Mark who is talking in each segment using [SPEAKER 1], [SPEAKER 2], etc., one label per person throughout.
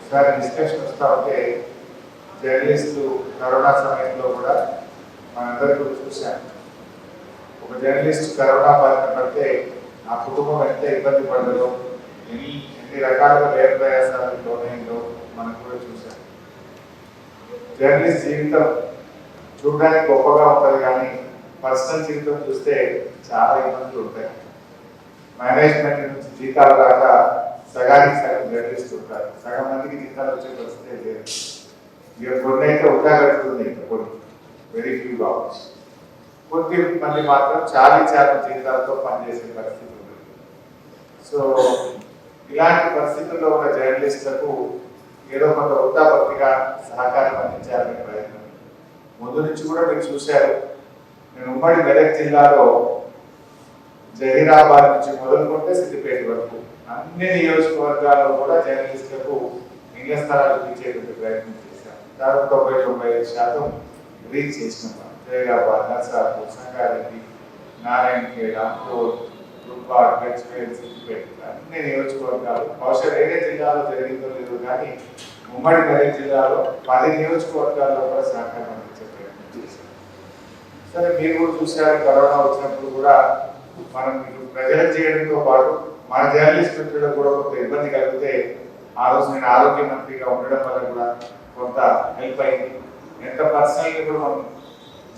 [SPEAKER 1] ఒకసారి డిస్కషన్ వస్తూ ఉంటే జర్నలిస్టు కరోనా సమయంలో కూడా మనందరూ కూడా చూశాం. ఒక జర్నలిస్ట్ కరోనా బారిన పడితే ఆ కుటుంబం ఎంత ఇబ్బంది పడదో, ఎన్ని రకాలుగా వేరు ప్రయాసాలకు లోనైందో మనం కూడా చూశాం. జర్నలిస్ట్ జీవితం చూడడానికి గొప్పగా ఉంటుంది, కానీ పర్సనల్ జీవితం చూస్తే చాలా ఇబ్బందులు ఉంటాయి. మేనేజ్మెంట్ నుంచి జీతాలు రాక సగానికి సగం జర్నలిస్ట్ ఉంటారు, సగం మందికి జీతాలు వచ్చే పరిస్థితి లేదు. ఇక కొన్ని అయితే ఉన్నా కట్టుతుంది, కొన్ని వెరీ ఫ్యూ అవర్స్. కొద్ది మంది మాత్రం చాలా జీతాలతో పనిచేసే పరిస్థితి ఉంది. సో ఇలాంటి పరిస్థితుల్లో ఉన్న జర్నలిస్టులకు ఏదో కొంత వృత్తాపత్తిగా సహకారం అందించాలనే ప్రయత్నం ముందు నుంచి కూడా మీరు చూశారు. నేను ఉమ్మడి మెదక్ జిల్లాలో జహీరాబాద్ నుంచి మొదలుకుంటే సిద్దిపేట వరకు అన్ని నియోజకవర్గాల్లో కూడా జర్నలిస్టులకు ఇళ్ల స్థలాలు ఇచ్చేటువంటి ప్రయత్నం చేశాం. దాదాపు 90-95% రీచ్ చేసినాం. జహీరాబాద్, నర్సాపూర్, సంగారెడ్డి, నారాయణఖేడ్, అంకోల్, దుబ్బాడ్, గజ్వేల్, సిద్దిపేట అన్ని నియోజకవర్గాలు. బహుశా వేరే జిల్లాలో జరిగిందో లేదో కానీ ఉమ్మడి మెదక్ జిల్లాలో 10 నియోజకవర్గాల్లో కూడా సహకారం అందించే ప్రయత్నం చేశాం. సరే, మీరు కూడా చూశారు, కరోనా వచ్చినప్పుడు కూడా మనం ప్రజలకు చేయడంతో పాటు మన జర్నలిస్ట్ మిత్రులకు కూడా కొంత ఇబ్బంది కలిగితే ఆ రోజు నేను ఆరోగ్య మంత్రిగా ఉండడం వల్ల కూడా కొంత హెల్ప్ అయింది. ఎంత పర్సనల్గా కూడా మనం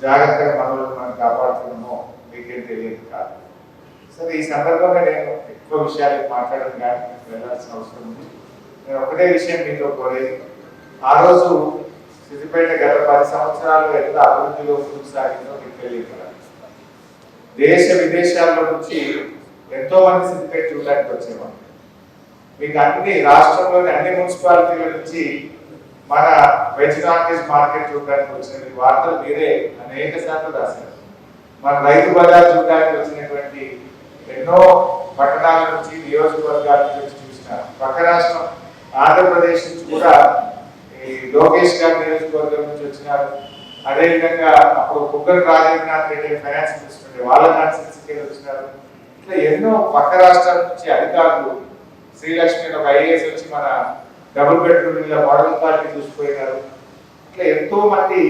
[SPEAKER 1] జాగ్రత్తగా మనం కాపాడుతున్నామో మీకేం తెలియదు కాదు. సరే, ఈ సందర్భంగా నేను ఎక్కువ విషయాలు మాట్లాడడం కానీ వెళ్ళాల్సిన అవసరం ఉంది. నేను ఒకటే విషయం మీతో కోరేది, ఆ రోజు సిద్దిపేట గత 10 సంవత్సరాలు ఎంత అభివృద్ధిలో ముందుకు సాగిందో మీకు తెలియదు కదా. దేశ విదేశాల్లో నుంచి ఎంతో మంది సిద్దిపేట చూడడానికి వచ్చేవాళ్ళు. మీకు అన్ని రాష్ట్రంలోని అన్ని మున్సిపాలిటీల నుంచి మన వెజ్ నాన్ వెజ్ మార్కెట్ చూడడానికి వచ్చిన వార్తలు మీరే అనేక సార్లు రాశారు. మన రైతు బజార్ చూడడానికి వచ్చినటువంటి ఎన్నో పట్టణాల నుంచి, నియోజకవర్గాల నుంచి చూసినారు. పక్క రాష్ట్రం ఆంధ్రప్రదేశ్ నుంచి కూడా ఈ లోకేష్ గారి నియోజకవర్గం నుంచి వచ్చినారు. అదేవిధంగా అప్పుడు cooker Rajendranath Reddy finance minister, వాళ్ళ కాన్స్టిట్యూన్సీకి వచ్చినారు. ఇట్లా ఎన్నో పక్క రాష్ట్రాల నుంచి అధికారులు, శ్రీలక్ష్మి ఒక ఐఏఎస్ వచ్చి మన డబుల్ బెడ్రూమ్ ఇళ్ళ మోడల్ క్వాలిటీ చూసిపోయినారు. ఇట్లా ఎంతో మంది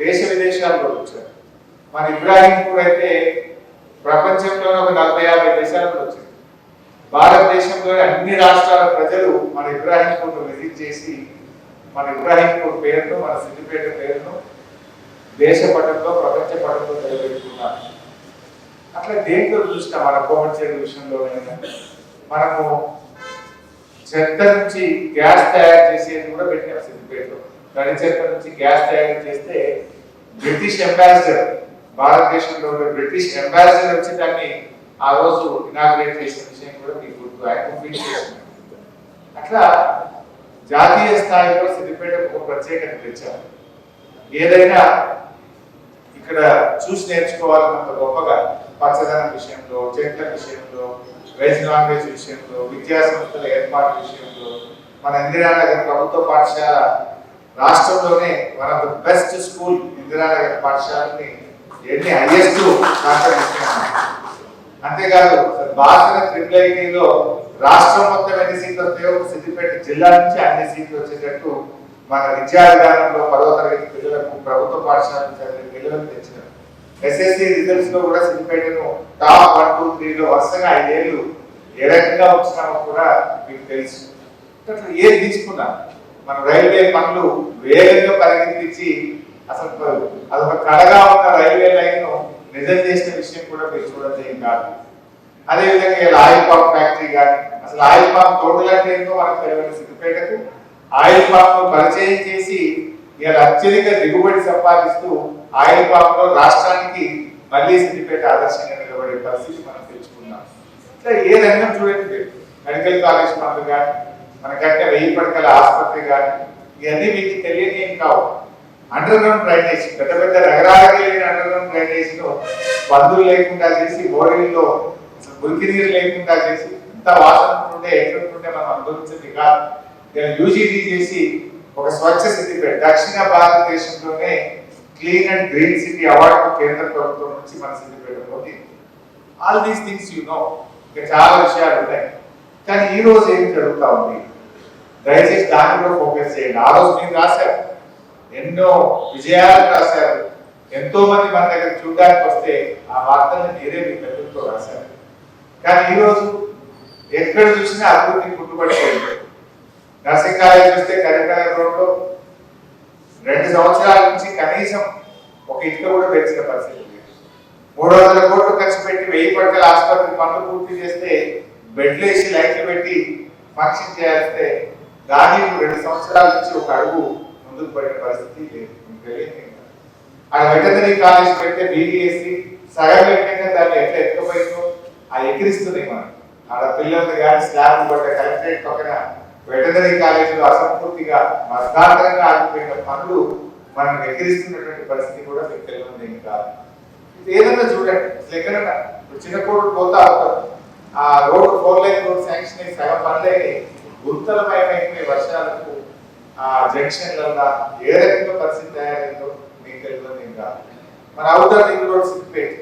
[SPEAKER 1] దేశ విదేశాల్లో వచ్చారు. మన ఇబ్రాహీంపూర్ అయితే ప్రపంచంలోనే ఒక 40-50 దేశాలకు వచ్చింది. భారతదేశంలోని అన్ని రాష్ట్రాల ప్రజలు మన ఇబ్రాహీంపూర్ను విజిట్ చేసి మన ఇబ్రాహీంపూర్ పేరును, మన సిద్దిపేట పేరును దేశ పటంలో, ప్రపంచ పటంలో నిలబెట్టుకున్నారు. అట్లా దేంట్లో చూసినా మన కోమటిచేడు విషయంలో మనము చెత్త నుంచి గ్యాస్ తయారు చేసేది కూడా పెట్టాం సిద్దిపేటలో. తడి చెత్త నుంచి గ్యాస్ తయారు చేస్తే బ్రిటిష్ అంబాసిడర్, భారతదేశంలో ఉన్న బ్రిటిష్ అంబాసిడర్ వచ్చి దాన్ని ఆ రోజు ఇనాగ్రేట్ చేసిన విషయం కూడా మీకు గుర్తు, ఆయన కంప్లీట్ చేసినారు. అట్లా జాతీయ స్థాయిలో సిద్దిపేట ఒక ప్రత్యేకత తెచ్చారు. ఏదైనా ఇక్కడ చూసి నేర్చుకోవాలన్నంత గొప్పగా పచ్చదనం విషయంలో, చెట్ల విషయంలో, వెజ్ నాన్ వెజ్ విషయంలో, విద్యా సంస్థల ఏర్పాటు విషయంలో మన ఇందిరానగర్ ప్రభుత్వ పాఠశాల రాష్ట్రంలోనే one of the best school Indiranagar పాఠశాలని ఎన్ని హైయెస్ట్ అంతేకాదు భారత ట్రిపుల్ రాష్ట్రం మొత్తం ఎన్ని సీట్లు వస్తాయో సిద్దిపేట జిల్లా నుంచి అన్ని సీట్లు వచ్చేటట్టు మన విద్యా విధానంలో 10వ తరగతి పిల్లలకు ప్రభుత్వ పాఠశాల చదివే పిల్లలకు తెచ్చినారు. ఎస్ఎస్సి రిజల్ట్స్ లో కూడా సిద్దిపేటను టాప్ 1, 2, 3లో వరుసగా 5 ఏళ్ళు ఏ రకంగా వచ్చినామో కూడా మీకు తెలుసు. అట్లా ఏది తీసుకున్నా మన రైల్వే పనులు వేగంగా పరిగెత్తించి అసలు అదొక కళగా ఉన్న రైల్వే లైన్ నిజం చేసిన విషయం కూడా మీరు చూడడం ఏం కాదు. అదేవిధంగా ఇలా ఆయిల్ పాంప్ ఫ్యాక్టరీ కానీ, అసలు ఆయిల్ పాంప్ తోటలు అంటే ఏంటో మనకు తెలియదు. సిద్దిపేటకు ఆయిల్ పాంప్ పరిచయం చేసి ఇలా అత్యధిక దిగుబడి సంపాదిస్తూ ఆయిల్ పాంప్ లో రాష్ట్రానికి మళ్ళీ సిద్దిపేట ఆదర్శంగా నిలబడే పరిస్థితి మనం తెచ్చుకున్నాం. ఇట్లా ఏ రంగం చూడండి, మెడికల్ కాలేజ్ పనులు కానీ, మన కట్టిన 1000 పడకల ఆసుపత్రి కానీ, ఇవన్నీ మీకు తెలియని ఏం కావు. అండర్ గ్రౌండ్ డ్రైనేజ్, పెద్ద పెద్ద నగరాలకు వెళ్ళిన అండర్ గ్రౌండ్ డ్రైనేజ్ ను బంధువులు లేకుండా చేసి, బోర్డీల్లో మురికి నీరు లేకుండా చేసి, ఎంత వాసన ఉంటే ఎట్లుంటుంటే మనం అనుభవించింది కాదు. యూజీడీ చేసి ఒక స్వచ్ఛ సిద్దిపేట, దక్షిణ భారతదేశంలోనే clean and green city award కేంద్ర ప్రభుత్వం నుంచి మన సిద్దిపేట పోటీ. All these things you know. ఇంకా చాలా విషయాలు ఉన్నాయి. కానీ ఈ రోజు ఏం జరుగుతూ ఉంది, దయచేసి దాన్ని కూడా ఫోకస్ చేయండి. ఆ రోజు మీరు రాశారు, ఎన్నో విజయాలు రాశారు, ఎంతో మంది మన దగ్గర చూడడానికి వస్తే ఆ వార్తలను మీరే మీ పెద్దలతో రాశారు. కానీ ఈరోజు ఎక్కడ చూసినా అభివృద్ధి పుట్టుబడిపోయింది. నర్సింగ్ కాలేజ్ చూస్తే కరీంనగర్ రోడ్లో 2 సంవత్సరాల నుంచి కనీసం ఒక ఇటుక కూడా పెంచిన పరిస్థితి. 300 కోట్లు ఖర్చు పెట్టి 1000 పడకల ఆసుపత్రి పనులు పూర్తి చేస్తే బెడ్లు వేసి లైట్లు పెట్టి ఫంక్షన్ చేయాల్స్తే దాని 2 సంవత్సరాల నుంచి ఒక అడుగు ముందుకు పడిన పరిస్థితి లేదు. ఆ వెటర్నరీ కాలేజ్ పెడితే బీబీఎస్సీ సగం పెట్టిన దాన్ని ఎట్లా ఎత్తుకపోయిందో ఆ ఎక్కిరిస్తుంది. మనం ఆడ పిల్లల్ని కానీ స్లాబ్ పడ్డ కలెక్టరేట్ పక్కన వెటర్నరీ కాలేజీలో అసంపూర్తిగా మధ్యాంతరంగా ఆగిపోయిన పనులు మనం ఎక్కిరిస్తున్నటువంటి పరిస్థితి కూడా మీకు తెలియదు. ఏం కాదు, ఏదన్నా చూడండి. ఎక్కడన్నా చిన్న కోట్లు పోతా ఉంటారు, ఆ రోడ్ 4 లైన్ రోడ్ శాంక్షన్ అయ్యి సగం పనులైన గుంతలమైన వర్షాలకు ఆ జంక్షన్లలో ఏ రకంగా పరిస్థితి తయారైందో మీకు తెలియదు. ఏం కాదు. మన అవుటర్ రింగ్ రోడ్ సిద్దిపేట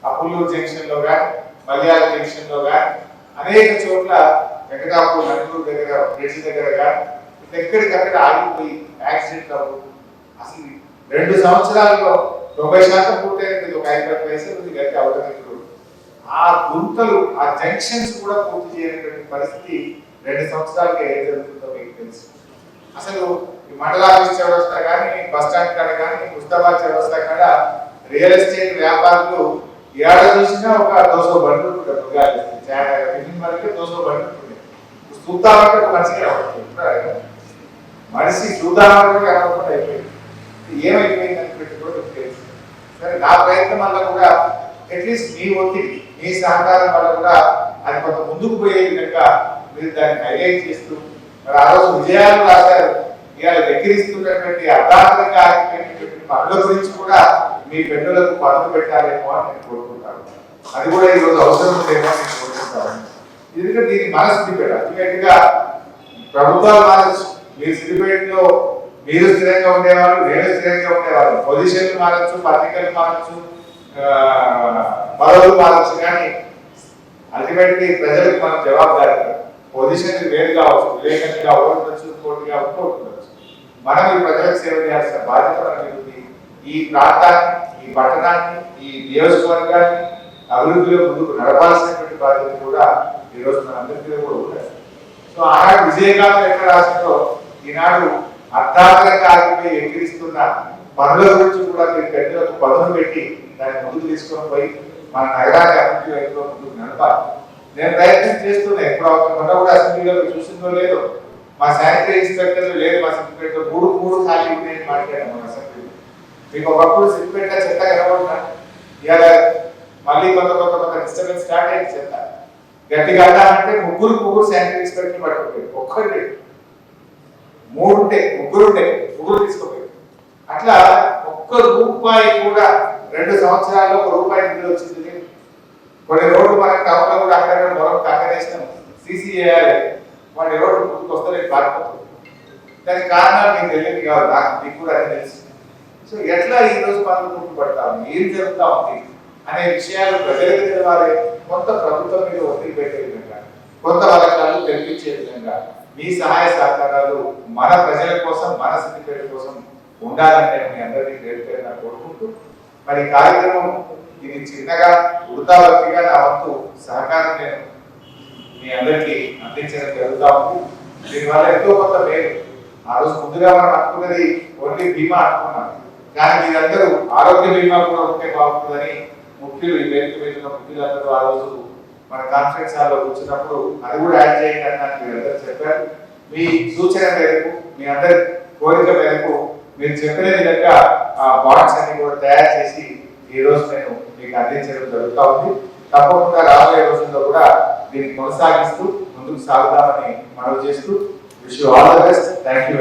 [SPEAKER 1] ఆ పుల్లూరు జంక్షన్ లో కానీ మల్యాల జంక్షన్ లో కానీ అనేక చోట్ల వెంకటాపూర్ నందూరు దగ్గర బ్రిడ్జ్ దగ్గర కానీ ఎక్కడికక్కడ ఆగిపోయి యాక్సిడెంట్ అవ్వు. అసలు 2 సంవత్సరాల్లో 90% పూర్తయినది. ఒక 5 పైసలు ఉంది గట్టి అవుటర్ రింగ్ రోడ్. ఆ గుంతలు ఆ జంక్షన్స్ కూడా పూర్తి చేయనటువంటి పరిస్థితి 2 సంవత్సరాలకి ఏం జరుగుతుందో మీకు తెలుసు. అసలు ఈ మండలాఫీస్ వ్యవస్థ కానీ బస్ స్టాండ్ కాడ కానీ ముస్తాబాద్ వ్యవస్థ కాడ రియల్ ఎస్టేట్ వ్యాపారులు ఏడ చూసినా ఒక 200 బండ్లు ఉంటుంది. వరకు 200 బండ్లు ఉంటుంది. చూద్దామంటే ఒక మనిషికి రావట్లేదు, మనిషి చూద్దామంటే కనబడకుండా అయిపోయింది. ఏమైపోయింది అని పెట్టి కూడా మీకు తెలుసు. సరే, నా ప్రయత్నం వల్ల కూడా అట్లీస్ట్ మీ ఒత్తిడి మీ సహకారం వల్ల కూడా అది కొంత ముందుకు పోయే విధంగా మీరు దాన్ని హైలైట్ చేస్తూ మరి ఆ రోజు విజయాలు రాశారు. ఇవాళ వెక్కిరిస్తున్నటువంటి అర్థాంతరంగా ఆగిపోయినటువంటి పనుల గురించి కూడా మీ పెన్నులకు పనులు పెట్టాలేమో అని నేను కోరుకుంటాను. అది కూడా ఈ రోజు అవసరం ఉందేమో నేను కోరుకుంటాను. ఎందుకంటే దీన్ని మన సిద్దిపేట అల్టిమేట్ గా ప్రభుత్వాలు మారచ్చు. మీరు సిద్దిపేటలో మీరు స్థిరంగా ఉండేవాళ్ళు, నేను స్థిరంగా ఉండేవాళ్ళు, పొజిషన్లు మారచ్చు, పత్రికలు మారచ్చు, పదవులు మారచ్చు, కానీ అల్టిమేట్ గా ప్రజలకు మనం జవాబుదారి. పొజిషన్ వేరు కావచ్చు, విలేకరులుగా ఉండొచ్చు, కోటిగా ఉండొచ్చు. మనం ఈ ప్రజలకు సేవ చేయాల్సిన బాధ్యత మనకి ఉంది. ఈ ప్రాంతాన్ని, ఈ పట్టణాన్ని, ఈ నియోజకవర్గాన్ని అభివృద్ధిలో ముందుకు నడపాల్సినటువంటి బాధ్యత కూడా ఈ రోజు మనందరికీ కూడా ఉంటుంది. సో ఆనాడు విజయకాంత్ ఎక్కడ రాసిందో ఈనాడు అర్థాంతరంగా ఆగిపోయి ఎక్కిరిస్తున్న పనుల గురించి కూడా మీరు పెద్దలకు పదును పెట్టి దాన్ని ముందుకు తీసుకొని పోయి మన నగరాన్ని అభివృద్ధి వైపులో ముందుకు నడపాలి. నేను ప్రయత్నం చేస్తున్నా. ఎప్పుడు మొన్న కూడా అసెంబ్లీలో చూసిందో లేదో మా శానిటరీ ఇన్స్పెక్టర్లు లేదు మా సిద్దిపేటలో 3 ఖాళీ ఉన్నాయని మాట్లాడాను మన అసెంబ్లీలో. మీకు ఒకప్పుడు సిద్దిపేట చెత్త కనబడుతున్నా ఇవాళ మళ్ళీ కొంత డిస్టర్బెన్స్ స్టార్ట్ అయింది. చెత్త గట్టిగా అంటే 3 శానిటరీ ఇన్స్పెక్టర్లు పట్టుకుపోయారు. ఒక్కటి 3 ఉంటే 3 తీసుకోపోయారు. అట్లా ఒక్క రూపాయి కూడా 2 సంవత్సరాల్లో 1 రూపాయి నిధులు వచ్చింది. కొన్ని రోడ్లు మనకు టౌన్ లో కూడా అక్కడ మరొక అక్కడేసినాం, సీసీ చేయాలి, వాడి రోడ్డు ముందుకు వస్తే పారిపోతుంది. దానికి కారణాలు మీకు తెలియదు కాదు, నాకు మీకు కూడా అది తెలుసు. సో ఎట్లా ఈ రోజు పనులు గుర్తుపడతాము, ఏం జరుగుతా ఉంది అనే విషయాలు ప్రజలకు తెలవాలి. కొంత ప్రభుత్వం మీద ఒత్తిడి పెట్టే విధంగా, కొంత వాళ్ళ కళ్ళు తెప్పించే విధంగా మీ సహాయ సహకారాలు మన ప్రజల కోసం, మన సిద్దిపేట కోసం ఉండాలని నేను మీ అందరినీ పేరుపేరున కోరుకుంటూ మరి కార్యక్రమం ఇది చిన్నగా వృత్తాభక్తిగా నా వంతు సహకారం నేను మీ అందరికీ అందించడం జరుగుతా ఉంది. దీనివల్ల ఎంతో కొంత మేలు. ఆ రోజు ముందుగా మనం అనుకున్నది ఓన్లీ బీమా అనుకున్నాం, కానీ మీరందరూ ఆరోగ్య బీమా కూడా ఉంటే బాగుంటుందని ముఖ్యులు, ఈ వేదిక మీద ముఖ్యులందరూ ఆ రోజు మన కాన్ఫరెన్స్ హాల్లో కూర్చున్నప్పుడు అది కూడా యాడ్ చేయండి అని మీరందరూ చెప్పారు. మీ సూచన మేరకు, మీ అందరి కోరిక మేరకు మీరు చెప్పిన విధంగా ఆ బాండ్స్ అన్ని కూడా తయారు చేసి ఈ రోజు నేను మీకు అందించడం జరుగుతూ ఉంది. తప్పకుండా రాబోయే రోజుల్లో కూడా దీన్ని కొనసాగిస్తూ ముందుకు సాగుతామని మనవి చేస్తూ wish you all the best. Thank you.